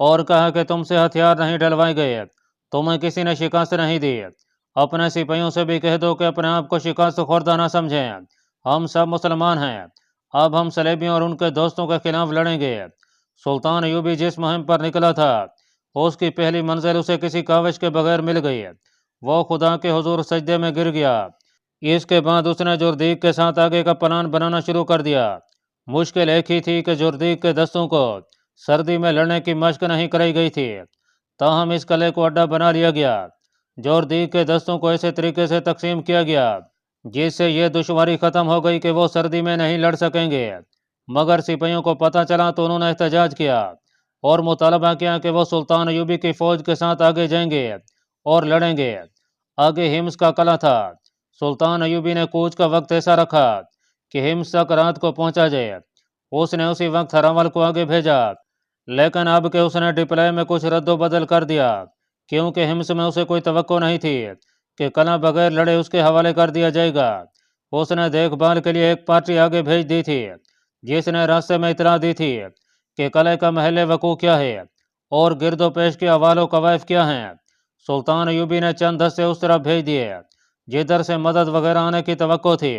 اور کہا کہ تم سے ہتھیار نہیں ڈلوائے گئے، تمہیں کسی نے شکست نہیں دی۔ اپنے سپاہیوں سے بھی کہہ دو کہ اپنے آپ کو شکست خوردہ نہ سمجھیں، ہم سب مسلمان ہیں، اب ہم صلیبیوں اور ان کے دوستوں کے خلاف لڑیں گے۔ سلطان ایوبی جس مہم پر نکلا تھا اس کی پہلی منزل اسے کسی کاوش کے بغیر مل گئی، وہ خدا کے حضور سجدے میں گر گیا۔ اس کے بعد اس نے جردیق کے ساتھ آگے کا پلان بنانا شروع کر دیا۔ مشکل ایک ہی تھی کہ جردیق کے دستوں کو سردی میں لڑنے کی مشق نہیں کرائی گئی تھی، تاہم اس قلعے کو اڈا بنا لیا گیا۔ جردیق کے دستوں کو ایسے طریقے سے تقسیم کیا گیا جس سے یہ دشواری ختم ہو گئی کہ وہ سردی میں نہیں لڑ سکیں گے، مگر سپاہیوں کو پتہ چلا تو انہوں نے احتجاج کیا اور مطالبہ کیا کہ وہ سلطان ایوبی کی فوج کے ساتھ آگے جائیں گے اور لڑیں گے۔ آگے ہمس کا قلعہ تھا۔ سلطان ایوبی نے کوچ کا وقت ایسا رکھا کہ ہمس تک رات کو پہنچا جائے۔ اس نے اسی وقت ہراول کو آگے بھیجا، لیکن اب کہ اس نے ڈپلائی میں کچھ رد و بدل کر دیا کیونکہ ہمس میں اسے کوئی توقع نہیں تھی کہ قلعہ بغیر لڑے اس کے حوالے کر دیا جائے گا۔ اس نے دیکھ بھال کے لیے ایک پارٹی آگے بھیج دی تھی جس نے راستے میں اطلاع دی تھی کہ قلعے کا محل وقوع کیا ہے اور گرد و پیش کے احوال و قوائف کیا ہیں۔ سلطان ایوبی نے چند دستے اس طرف بھیج دیے جدھر سے مدد وغیرہ آنے کی توقع تھی۔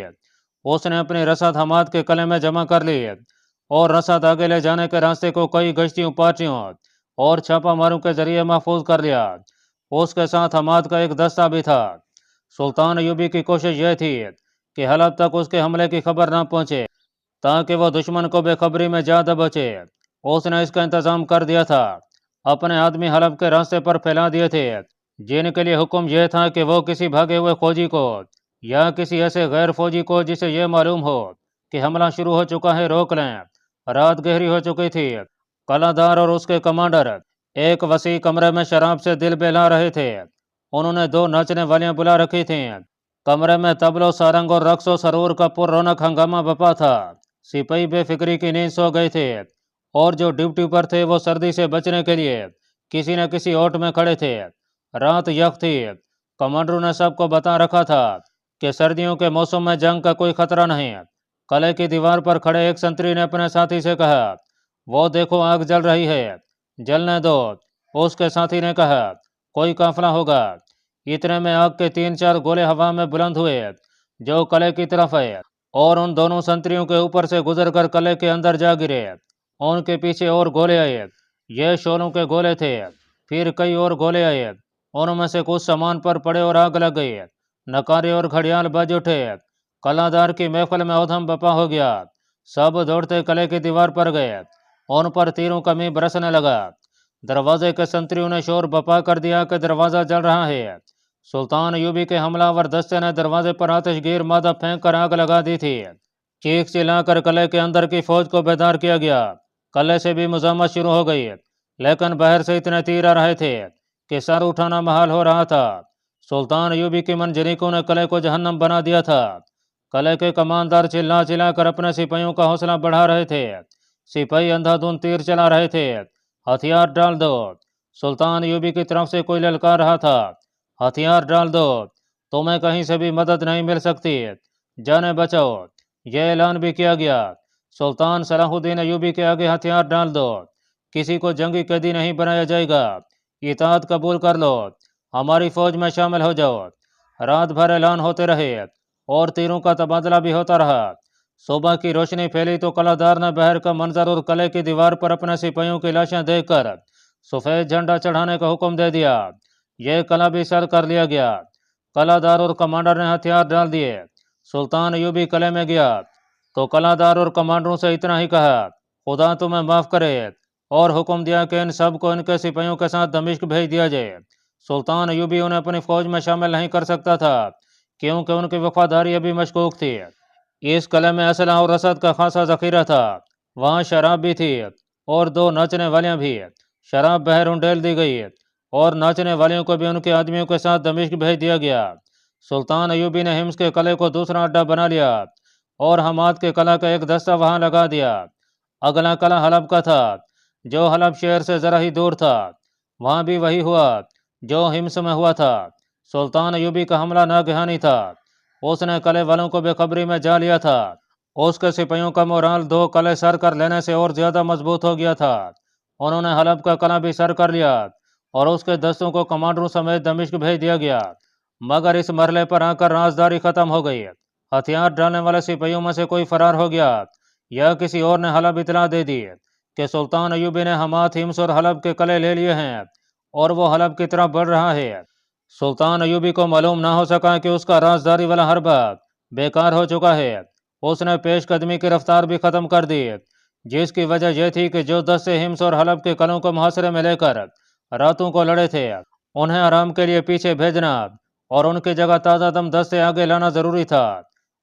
اس نے اپنی رسد حماد کے قلعے میں جمع کر لی اور رسد آگے لے جانے کے راستے کو کئی گشتیوں پارٹیوں اور چھاپا ماروں کے ذریعے محفوظ کر لیا۔ اس کے ساتھ حماد کا ایک دستہ بھی تھا۔ سلطان ایوبی کی کوشش یہ تھی کہ حلب تک اس کے حملے کی خبر نہ پہنچے تاکہ وہ دشمن کو بے خبری میں جا دبوچے۔ اس نے اس کا انتظام کر دیا تھا، اپنے آدمی حلب کے راستے پر پھیلا دیے تھے جن کے لیے حکم یہ تھا کہ وہ کسی بھاگے ہوئے فوجی کو یا کسی ایسے غیر فوجی کو جسے یہ معلوم ہو کہ حملہ شروع ہو چکا ہے روک لیں۔ رات گہری ہو چکی تھی۔ قلعہ دار اور اس کے کمانڈر ایک وسیع کمرے میں شراب سے دل بہلا رہے تھے۔ انہوں نے 2 ناچنے والیاں بلا رکھی تھیں۔ کمرے میں طبل و سارنگ اور رقص و سرور کا پر رونق ہنگامہ بپا تھا۔ سپاہی بے فکری کی نیند سو گئے تھے اور جو ڈیوٹی پر تھے وہ سردی سے بچنے کے لیے کسی نہ کسی اوٹ میں کھڑے تھے۔ رات یخ تھی۔ کمانڈروں نے سب کو بتا رکھا تھا کہ سردیوں کے موسم میں جنگ کا کوئی خطرہ نہیں۔ قلعے کی دیوار پر کھڑے ایک سنتری نے اپنے ساتھی سے کہا، وہ دیکھو آگ جل رہی ہے، جلنے دو۔ اس کے ساتھی نے کہا، کوئی قافلہ ہوگا۔ اتنے میں آگ کے 3-4 گولے ہوا میں بلند ہوئے جو قلعے کی طرف آئے اور ان دونوں سنتریوں کے اوپر سے گزر کر قلعے کے اندر جا گرے۔ ان کے پیچھے اور گولے آئے، یہ شولوں کے گولے تھے۔ پھر کئی اور گولے آئے، ان میں سے کچھ سامان پر پڑے اور آگ لگ گئی۔ نکارے اور گھڑیال بج اٹھے۔ قلعہ دار کی محفل میں ادھم بپا ہو گیا۔ سب دوڑتے قلعے کی دیوار پر گئے، ان پر تیروں کا می برسنے لگا۔ دروازے کے سنتریوں نے شور بپا کر دیا کہ دروازہ جل رہا ہے۔ سلطان ایوبی کے حملہ ور دستے نے دروازے پر آتش گیر مادہ پھینک کر آگ لگا دی تھی۔ چیخ چلا کر قلعے کے اندر کی فوج کو بیدار کیا گیا۔ قلعے سے بھی مزاحمت شروع ہو گئی، لیکن باہر سے اتنے تیر آ رہے تھے کہ سر اٹھانا محال ہو رہا تھا۔ سلطان ایوبی کی منجنیقوں نے قلعے کو جہنم بنا دیا تھا۔ قلعے کے کماندار چلا چلا کر اپنے سپاہیوں کا حوصلہ بڑھا رہے تھے۔ سپاہی اندھا دھند تیر چلا رہے تھے، ہتھیار ڈال دو۔ سلطان ایوبی کی طرف سے کوئی للکار رہا تھا، ہتھیار ڈال دو، تمہیں کہیں سے بھی مدد نہیں مل سکتی، جانیں بچاؤ۔ یہ اعلان بھی کیا گیا، سلطان صلاح الدین ایوبی کے آگے ہتھیار ڈال دو، کسی کو جنگی قیدی نہیں بنایا جائے گا، اطاعت قبول کر لو، ہماری فوج میں شامل ہو جاؤ۔ رات بھر اعلان ہوتے رہے اور تیروں کا تبادلہ بھی ہوتا رہا۔ صبح کی روشنی پھیلی تو قلعہ دار نے باہر کا منظر اور قلعے کی دیوار پر اپنے سپاہیوں کی لاشیں دیکھ کر سفید جھنڈا چڑھانے کا حکم دے دیا۔ یہ قلعہ بھی سر کر لیا گیا۔ قلعہ دار اور کمانڈر نے ہتھیار ڈال دیے۔ سلطان ایوبی قلعے میں گیا تو قلعہ دار اور کمانڈروں سے اتنا ہی کہا، خدا تمہیں معاف کرے، اور حکم دیا کہ ان سب کو ان کے سپاہیوں کے ساتھ دمشق بھیج دیا جائے۔ سلطان ایوبی انہیں اپنی فوج میں شامل نہیں کر سکتا تھا کیونکہ ان کی وفاداری ابھی مشکوک تھی۔ اس قلعے میں اسلحہ اور رسد کا خاصا ذخیرہ تھا۔ وہاں شراب بھی تھی اور 2 ناچنے والیاں بھی۔ شراب باہر انڈیل دی گئی اور ناچنے والیوں کو بھی ان کے آدمیوں کے ساتھ دمشق بھیج دیا گیا۔ سلطان ایوبی نے ہمس کے قلعے کو دوسرا اڈا بنا لیا اور حماد کے قلعہ کا ایک دستہ وہاں لگا دیا۔ اگلا قلعہ حلب کا تھا جو حلب شہر سے ذرا ہی دور تھا۔ وہاں بھی وہی ہوا جو ہمس میں ہوا تھا۔ سلطان ایوبی کا حملہ ناگہانی تھا۔ اس نے قلعے والوں کو بے خبری میں جا لیا تھا۔ اس کے سپاہیوں کا مورال 2 قلعے سر کر لینے سے اور زیادہ مضبوط ہو گیا تھا۔ انہوں نے حلب کا قلعہ بھی سر کر لیا اور اس کے دستوں کو کمانڈروں سمیت دمشق بھیج دیا گیا، مگر اس مرحلے پر آ کر رازداری ختم ہو گئی۔ ہتھیار ڈالنے والے سپاہیوں میں سے کوئی فرار ہو گیا یا کسی اور نے حلب اطلاع دے دی کہ سلطان ایوبی نے حمات، ہمس اور حلب کے قلعے لے لیے ہیں اور وہ حلب کی طرف بڑھ رہا ہے۔ سلطان ایوبی کو معلوم نہ ہو سکا کہ اس کا رازداری والا حربہ بیکار ہو چکا ہے۔ اس نے پیش قدمی کی رفتار بھی ختم کر دی، جس کی وجہ یہ تھی کہ جو دستے ہمس اور حلب کے قلعوں کو محاصرے میں لے کر راتوں کو لڑے تھے، انہیں آرام کے لیے پیچھے بھیجنا اور ان کی جگہ تازہ دم دستے آگے لانا ضروری تھا۔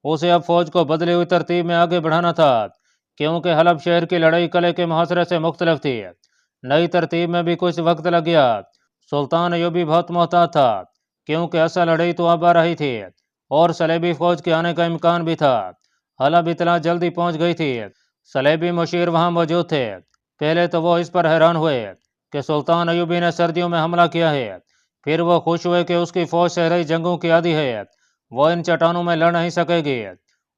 اسے اب فوج کو بدلی ہوئی ترتیب میں آگے بڑھانا تھا، کیونکہ حلب شہر کی لڑائی قلعے کے محاصرے سے مختلف تھی۔ نئی ترتیب میں بھی کچھ وقت لگ گیا۔ سلطان ایوبی بہت محتاط تھا، کیونکہ اصل لڑائی تو اب آ رہی تھی اور صلیبی فوج کے آنے کا امکان بھی تھا۔ حلب اطلاع جلدی پہنچ گئی تھی، صلیبی مشیر وہاں موجود تھے۔ پہلے تو وہ اس پر حیران ہوئے کہ سلطان ایوبی نے سردیوں میں حملہ کیا ہے، پھر وہ خوش ہوئے کہ اس کی فوج صحرائی جنگوں کی عادی ہے، وہ ان چٹانوں میں لڑ نہیں سکے گی۔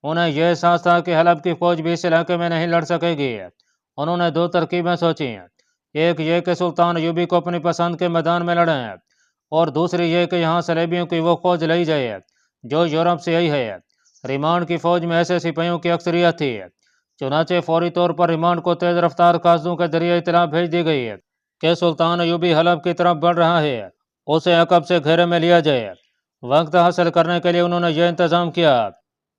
انہیں یہ احساس تھا کہ حلب کی فوج بھی اس علاقے میں نہیں لڑ سکے گی۔ انہوں نے دو ترکیبیں سوچیں، ایک یہ کہ سلطان ایوبی کو اپنی پسند کے میدان میں لڑیں، اور دوسری یہ کہ یہاں صلیبیوں کی وہ فوج لائی جائے جو یورپ سے آئی ہے۔ ریمانڈ کی فوج میں ایسے سپاہیوں کی اکثریت تھی، چنانچہ فوری طور پر ریمانڈ کو تیز رفتار قاصدوں کے ذریعے اطلاع بھیج دی گئی کہ سلطان ایوبی حلب کی طرف بڑھ رہا ہے، اسے عقب سے گھیرے میں لیا جائے۔ وقت حاصل کرنے کے لیے انہوں نے یہ انتظام کیا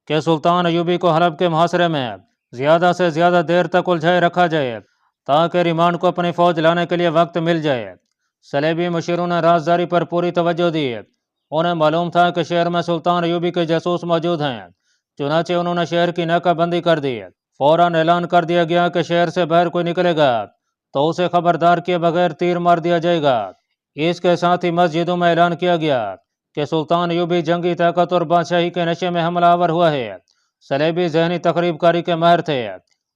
کہ سلطان ایوبی کو حلب کے محاصرے میں زیادہ سے زیادہ دیر تک الجھائے رکھا جائے تاکہ ریمانڈ کو اپنی فوج لانے کے لیے وقت مل جائے۔ صلیبی مشیروں نے رازداری پر پوری توجہ دی۔ انہیں معلوم تھا کہ شہر میں سلطان ایوبی کے جاسوس موجود ہیں، چنانچہ انہوں نے شہر کی ناکہ بندی کر دی۔ فوراً اعلان کر دیا گیا کہ شہر سے باہر کوئی نکلے گا تو اسے خبردار کیے بغیر تیر مار دیا جائے گا۔ اس کے ساتھ ہی مسجدوں میں اعلان کیا گیا کہ سلطان ایوبی جنگی طاقت اور بادشاہی کے نشے میں حملہ آور ہوا ہے۔ صلیبی ذہنی تقریب کاری کے ماہر تھے،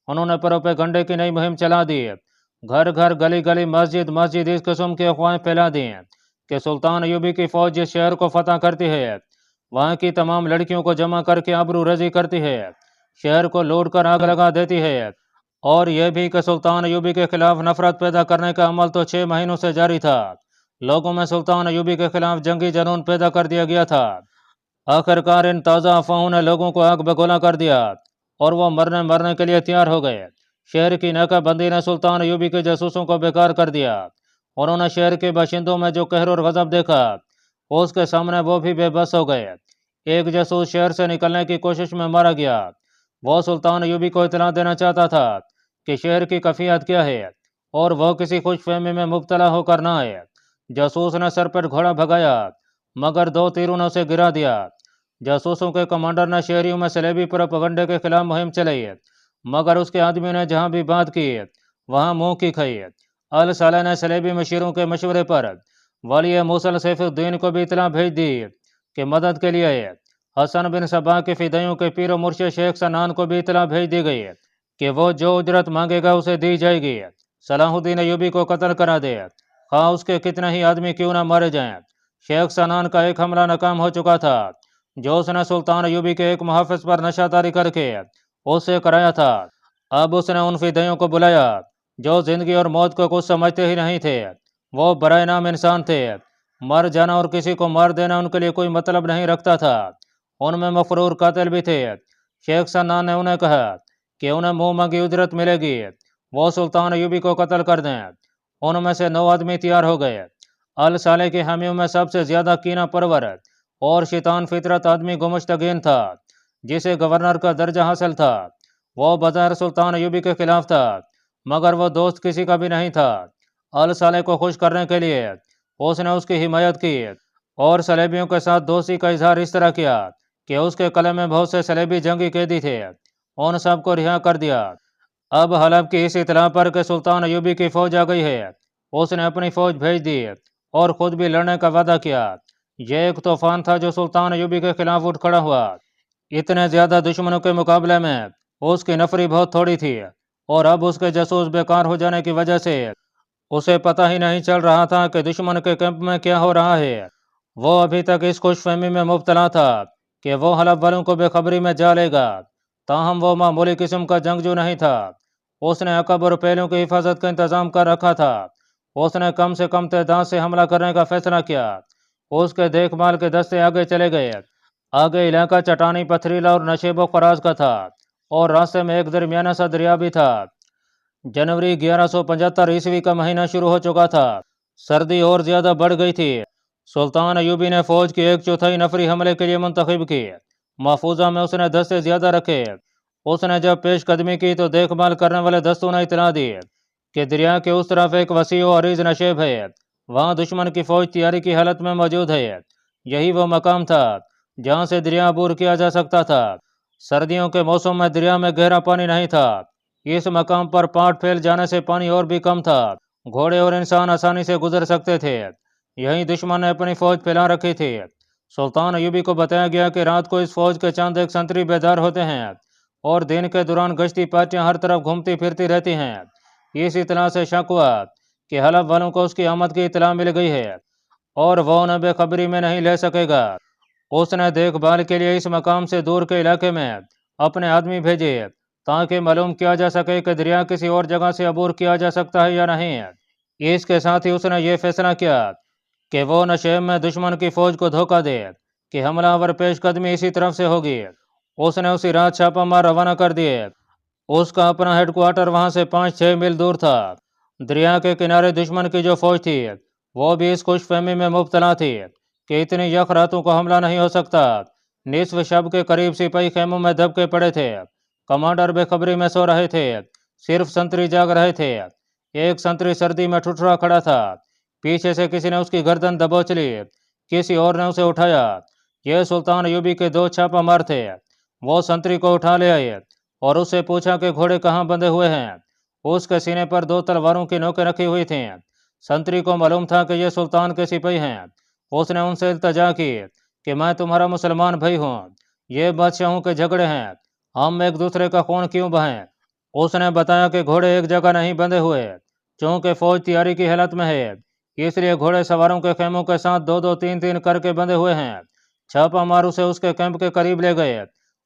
انہوں نے پروپیگنڈے کی نئی مہم چلا دی، گھر گھر گلی گلی مسجد مسجد اس قسم کی افواہیں پھیلا دیں کہ سلطان ایوبی کی فوج جس شہر کو فتح کرتی ہے وہاں کی تمام لڑکیوں کو جمع کر کے آبرو ریزی کرتی ہے، شہر کو لوٹ کر آگ لگا دیتی ہے، اور یہ بھی کہ سلطان ایوبی کے خلاف نفرت پیدا کرنے کا عمل تو 6 مہینوں سے جاری تھا۔ لوگوں میں سلطان ایوبی کے خلاف جنگی جنون پیدا کر دیا گیا تھا۔ آخرکار ان تازہ افواہوں نے لوگوں کو آگ بگولا کر دیا اور وہ مرنے کے لیے تیار ہو گئے۔ شہر کی ناکہ بندی نے سلطان ایوبی کے جاسوسوں کو بیکار کر دیا۔ انہوں نے شہر کے باشندوں میں جو قہر اور غضب دیکھا اس کے سامنے وہ بھی بے بس ہو گئے۔ ایک جاسوس شہر سے نکلنے کی کوشش میں مارا گیا۔ وہ سلطان ایوبی کو اطلاع دینا چاہتا تھا کہ شہر کی کیفیت کیا ہے اور وہ کسی خوش فہمی میں مبتلا ہو کر نہ آئے۔ جاسوس نے سر پر گھوڑا بھگایا مگر 2 تیروں نے اسے گرا دیا۔ جاسوسوں کے کمانڈر نے شہریوں میں صلیبی پروپیگنڈے کے خلاف مہم چلائی، مگر اس کے آدمیوں نے جہاں بھی بات کی وہاں منہ کی کھائی۔ الصالح نے صلیبی مشیروں کے مشورے پر ولی موصل سیف الدین کو بھی اطلاع بھیج دی کہ مدد کے لیے آئے۔ حسن بن صبا کے فدائیوں کے پیر و مرشد شیخ سنان کو بھی اطلاع بھیج دی گئی کہ وہ جو اجرت مانگے گا اسے دی جائے گی۔ صلاح الدین ایوبی کو قتل کرا دے، خواہ اس کے کتنے ہی آدمی کیوں نہ مارے جائیں۔ شیخ سنان کا ایک حملہ ناکام ہو چکا تھا جو اس نے سلطان ایوبی کے ایک محافظ پر نشہ طاری کر کے اس سے کرایا تھا۔ اب اس نے ان فدائیوں کو بلایا جو زندگی اور موت کو کچھ سمجھتے ہی نہیں تھے۔ وہ برائے نام انسان تھے، مر جانا اور کسی کو مار دینا ان کے لیے کوئی مطلب نہیں رکھتا تھا۔ ان میں مفرور قاتل بھی تھے۔ شیخ سنان نے انہیں کہا کہ انہیں منہ مانگی اجرت ملے گی، وہ سلطان ایوبی کو قتل کر دیں۔ ان میں سے 9 آدمی تیار ہو گئے۔ الصالح کے حامیوں میں سب سے زیادہ کینہ پرور اور شیطان فطرت آدمی گمشتگین تھا، جسے گورنر کا درجہ حاصل تھا۔ وہ بظاہر سلطان ایوبی کے خلاف تھا مگر وہ دوست کسی کا بھی نہیں تھا۔ الصالح کو خوش کرنے کے لیے اس نے اس کی حمایت کی اور صلیبیوں کے ساتھ دوستی کا اظہار اس طرح کیا کہ اس کے قلعے میں بہت سے صلیبی جنگی قیدی تھے، ان سب کو رہا کر دیا۔ اب حلب کی اس اطلاع پر کہ سلطان ایوبی کی فوج آ گئی ہے اس نے اپنی فوج بھیج دی اور خود بھی لڑنے کا وعدہ کیا۔ یہ ایک طوفان تھا جو سلطان ایوبی کے خلاف اٹھ کھڑا ہوا۔ اتنے زیادہ دشمنوں کے مقابلے میں اس کی نفری بہت تھوڑی تھی، اور اب اس کے جاسوس بیکار ہو جانے کی وجہ سے اسے پتہ ہی نہیں چل رہا تھا کہ دشمن کے کیمپ میں کیا ہو رہا ہے۔ وہ ابھی تک اس خوش فہمی میں مبتلا تھا کہ وہ حلب والوں کو بے خبری میں جا لے گا، تاہم وہ معمولی قسم کا جنگجو نہیں تھا۔ اس نے عقب اور پہلوں کی حفاظت کا انتظام کر رکھا تھا۔ اس نے کم سے کم تعداد سے حملہ کرنے کا فیصلہ کیا۔ اس کے دیکھ بھال کے دستے آگے چلے گئے۔ آگے علاقہ چٹانی، پتھریلا اور نشیب و فراز کا تھا، اور راستے میں ایک درمیانہ سا دریا بھی تھا۔ جنوری 1175 عیسوی کا مہینہ شروع ہو چکا تھا۔ سردی اور زیادہ بڑھ گئی تھی۔ سلطان ایوبی نے فوج کی 1/4 نفری حملے کے لیے منتخب کی۔ محفوظہ میں اس نے دستے زیادہ رکھے۔ اس نے جب پیش قدمی کی تو دیکھ بھال کرنے والے دستوں نے اطلاع دی کہ دریا کے اس طرف ایک وسیع و عریض نشیب ہے، وہاں دشمن کی فوج تیاری کی حالت میں موجود ہے۔ یہی وہ مقام تھا جہاں سے دریا عبور کیا جا سکتا تھا۔ سردیوں کے موسم میں دریا میں گہرا پانی نہیں تھا۔ اس مقام پر پاٹ پھیل جانے سے پانی اور بھی کم تھا۔ گھوڑے اور انسان آسانی سے گزر سکتے تھے۔ یہیں دشمن نے اپنی فوج پھیلا رکھی تھی۔ سلطان ایوبی کو بتایا گیا کہ رات کو اس فوج کے چند ایک سنتری بیدار ہوتے ہیں اور دن کے دوران گشتی پارٹیاں ہر طرف گھومتی پھرتی رہتی ہیں۔ اس اطلاع سے شک ہوا کہ حلب والوں کو اس کی آمد کی اطلاع مل گئی ہے اور وہ انہیں بے خبری میں نہیں لے سکے گا۔ اس نے دیکھ بھال کے لیے اس مقام سے دور کے علاقے میں اپنے آدمی بھیجے تاکہ معلوم کیا جا سکے کہ دریا کسی اور جگہ سے عبور کیا جا سکتا ہے یا نہیں۔ اس کے ساتھ ہی اس نے یہ فیصلہ کیا کہ وہ نشیب میں دشمن کی فوج کو دھوکہ دے کہ حملہ آور پیش قدمی اسی طرف سے ہوگی۔ اس نے اسی رات چھاپہ مار روانہ کر دیے۔ اس کا اپنا ہیڈ کوارٹر وہاں سے 5-6 میل دور تھا۔ دریا کے کنارے دشمن کی جو فوج تھی وہ بھی اس خوش فہمی میں مبتلا تھی کہ اتنی یک راتوں کو حملہ نہیں ہو سکتا۔ نصف شب کے قریب سپاہی خیموں میں دب کے پڑے تھے۔ کمانڈر بے خبری میں سو رہے تھے، صرف سنتری جاگ رہے تھے۔ ایک سنتری سردی میں ٹھٹھرا کھڑا تھا۔ پیچھے سے کسی نے اس کی گردن دبوچ لی، کسی اور نے اسے اٹھایا۔ یہ سلطان ایوبی کے 2 چھاپہ مار تھے۔ وہ سنتری کو اٹھا لے آئے اور اس سے پوچھا کہ گھوڑے کہاں بندھے ہوئے ہیں۔ اس کے سینے پر 2 تلواروں کی نوکیں رکھی ہوئی تھیں۔ سنتری کو معلوم تھا کہ یہ سلطان کے سپاہی ہیں۔ اس نے ان سے التجا کی کہ میں تمہارا مسلمان بھائی ہوں، یہ بادشاہوں کے جھگڑے ہیں، ہم ایک دوسرے کا خون کیوں بہائیں؟ اس نے بتایا کہ گھوڑے ایک جگہ نہیں بندھے ہوئے، چونکہ فوج تیاری کی حالت میں ہے، اس لیے گھوڑے سواروں کے خیموں کے ساتھ 2-2 3-3 کر کے بندھے ہوئے ہیں۔ چھاپا مار اسے اس کے کیمپ کے قریب لے گئے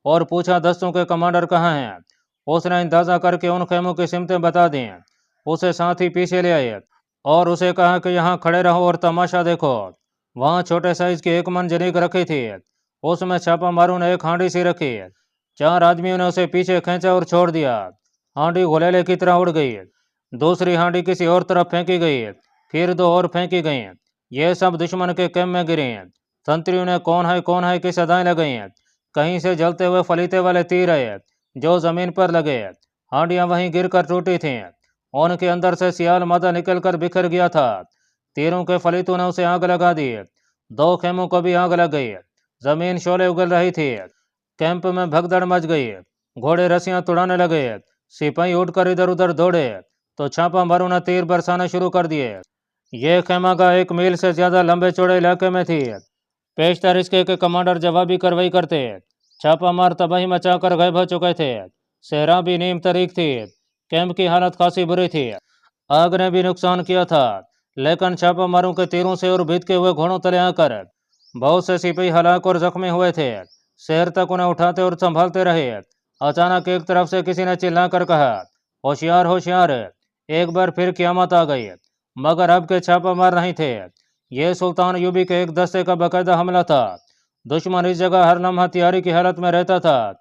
اور پوچھا دستوں کے کمانڈر کہاں ہیں۔ اس نے اندازہ کر کے ان خیموں کی سمتیں بتا دیں۔ اسے ساتھ ہی پیچھے لے آئے اور اسے کہا کہ یہاں کھڑے رہو اور تماشا دیکھو۔ وہاں چھوٹے سائز کی 1 من جنیک رکھی تھی، اس میں چھاپا ماروں نے ایک ہانڈی سی رکھی۔ 4 آدمیوں نے اسے پیچھے کھینچا اور چھوڑ دیا۔ ہانڈی غلیلے کی طرح اڑ گئی۔ دوسری ہانڈی کسی اور طرف پھینکی گئی، پھر 2 اور پھینکی گئیں۔ یہ سب دشمن کے کیمپ میں گریں۔ سنتریوں نے کون ہے کی صدائیں لگائیں۔ کہیں سے جلتے ہوئے فلیتے والے تیر آئے جو زمین پر لگے۔ ہانڈیاں وہیں گر کر ٹوٹی تھیں۔ ان کے اندر سے سیال مادہ نکل کر بکھر گیا تھا۔ تیروں کے فلیتوں نے اسے آگ لگا دی۔ 2 خیموں کو بھی آگ لگ گئی۔ زمین شعلے اگل رہی تھی۔ کیمپ میں بھگدڑ مچ گئی۔ گھوڑے رسیاں توڑانے لگے۔ سپاہی اٹھ کر ادھر ادھر دوڑے تو چھاپا ماروں نے تیر برسانے شروع کر دیے۔ یہ خیمہ گاہ 1 میل سے زیادہ لمبے چوڑے علاقے میں تھی۔ پیشتر اس کے کمانڈر جوابی کارروائی کرتے۔ چھاپا مار تباہی مچا کر غائب ہو چکے تھے۔ صحرا بھی نیم تاریک تھی۔ کیمپ کی حالت خاصی بری تھی۔ آگ نے بھی نقصان کیا تھا، لیکن چھاپا ماروں کے تیروں سے اور بھیج کے ہوئے گھوڑوں تلے آ کر بہت سے سپاہی ہلاک اور زخمی ہوئے تھے۔ شہر تک انہیں اٹھاتے اور سنبھالتے رہے۔ اچانک ایک طرف سے کسی نے چلا کر کہا، ہوشیار ہوشیار، ایک بار پھر قیامت آ گئی۔ مگر اب کے چھاپا مار نہیں تھے، یہ سلطان ایوبی کے ایک دستے کا باقاعدہ حملہ تھا۔ دشمن اس جگہ ہر لمحہ تیاری کی حالت میں رہتا تھا،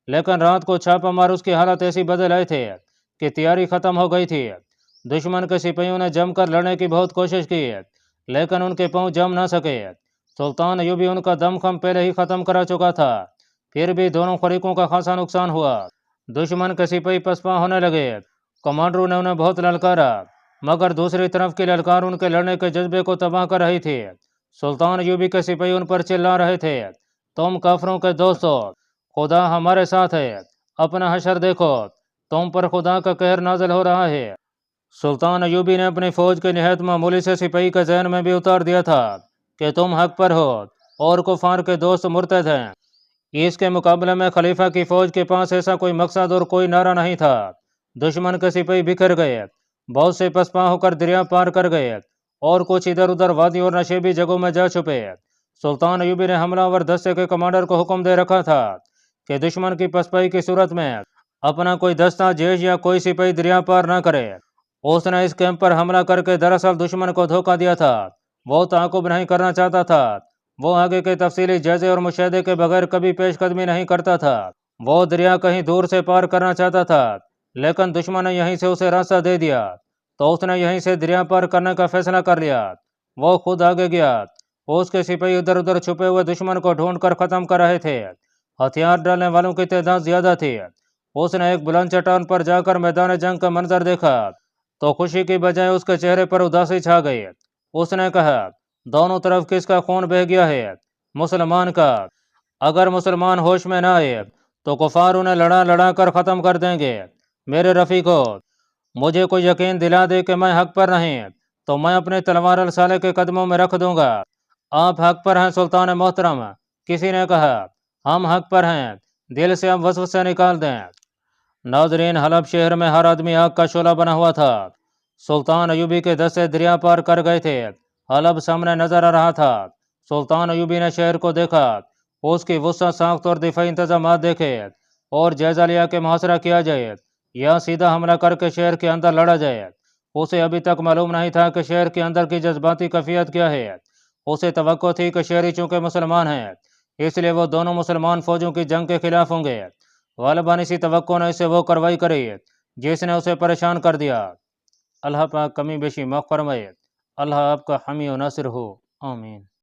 لیکن رات کو چھاپا مار اس کی حالت ایسی بدل آئے تھے کہ تیاری ختم ہو گئی تھی۔ دشمن کے سپاہیوں نے جم کر لڑنے کی بہت کوشش کی، لیکن ان کے پاؤں جم نہ سکے۔ سلطان ایوبی ان کا دم خم پہلے ہی ختم کرا چکا تھا۔ پھر بھی دونوں فریقوں کا خاصا نقصان ہوا۔ دشمن کے سپاہی پسپا ہونے لگے۔ کمانڈروں نے انہیں بہت للکارا، مگر دوسری طرف کی للکار ان کے لڑنے کے جذبے کو تباہ کر رہی تھی۔ سلطان ایوبی کے سپاہی ان پر چلا رہے تھے، تم کافروں کے دوستو، خدا ہمارے ساتھ ہے، اپنا حشر دیکھو، تم پر خدا کا قہر نازل ہو رہا ہے۔ سلطان ایوبی نے اپنی فوج کے نہایت معمولی سے سپاہی کے ذہن میں بھی اتار دیا تھا کہ تم حق پر ہو اور کفار کے دوست مرتد ہیں۔ اس کے مقابلے میں خلیفہ کی فوج کے پاس ایسا کوئی مقصد اور کوئی نعرہ نہیں تھا۔ دشمن کے سپاہی بکھر گئے، بہت سے پسپا ہو کر دریا پار کر گئے اور کچھ ادھر ادھر وادی اور نشیبی جگہوں میں جا چھپے۔ سلطان ایوبی نے حملہ آور دستے کے کمانڈر کو حکم دے رکھا تھا کہ دشمن کی پسپائی کی صورت میں اپنا کوئی دستہ جیش یا کوئی سپاہی دریا پار نہ کرے۔ اس نے اس کیمپ پر حملہ کر کے دراصل دشمن کو دھوکہ دیا تھا، وہ تعاقب نہیں کرنا چاہتا تھا، وہ آگے کے تفصیلی جائزے اور مشاہدے کے بغیر کبھی پیش قدمی نہیں کرتا تھا۔ وہ دریا کہیں دور سے پار کرنا چاہتا تھا، لیکن دشمن نے یہیں سے اسے راستہ دے دیا تو اس نے یہیں سے دریا پار کرنے کا فیصلہ کر لیا۔ وہ خود آگے گیا، اس کے سپاہی ادھر ادھر چھپے ہوئے دشمن کو ڈھونڈ کر ختم کر رہے تھے، ہتھیار ڈالنے والوں کی تعداد زیادہ تھی۔ اس نے ایک بلند چٹان پر جا کر میدان جنگ کا منظر دیکھا تو خوشی کی بجائے اس کے چہرے پر اداسی چھا گئی۔ اس نے کہا، دونوں طرف کس کا خون بہہ گیا ہے؟ مسلمان کا۔ اگر مسلمان ہوش میں نہ آئے تو کفار انہیں لڑا لڑا کر ختم کر دیں گے۔ میرے رفیقو، مجھے کوئی یقین دلا دے کہ میں حق پر نہیں تو میں اپنی تلوار الصالح کے قدموں میں رکھ دوں گا۔ آپ حق پر ہیں سلطان محترم، کسی نے کہا۔ ہم حق پر ہیں، دل سے اب وسوسے نکال دیں۔ ناظرین، حلب شہر میں ہر آدمی آگ کا شعلہ بنا ہوا تھا۔ سلطان ایوبی کے دستے دریا پار کر گئے تھے، حلب سامنے نظر آ رہا تھا۔ سلطان ایوبی نے شہر کو دیکھا، اس کی وسعت ساخت اور دفاعی انتظامات دیکھے اور جائزہ لیا کہ محاصرہ کیا جائے یا سیدھا حملہ کر کے شہر کے اندر لڑا جائے۔ اسے ابھی تک معلوم نہیں تھا کہ شہر کے اندر کی جذباتی کیفیت کیا ہے۔ اسے توقع تھی کہ شہری چونکہ مسلمان ہیں اس لیے وہ دونوں مسلمان فوجوں کی جنگ کے خلاف ہوں گے، غالباً اسی توقع نے اسے وہ کارروائی کری جس نے اسے پریشان کر دیا۔ اللہ پاک کمی بیشی معاف فرمائے۔ اللہ آپ کا حامی و ناصر ہو، آمین۔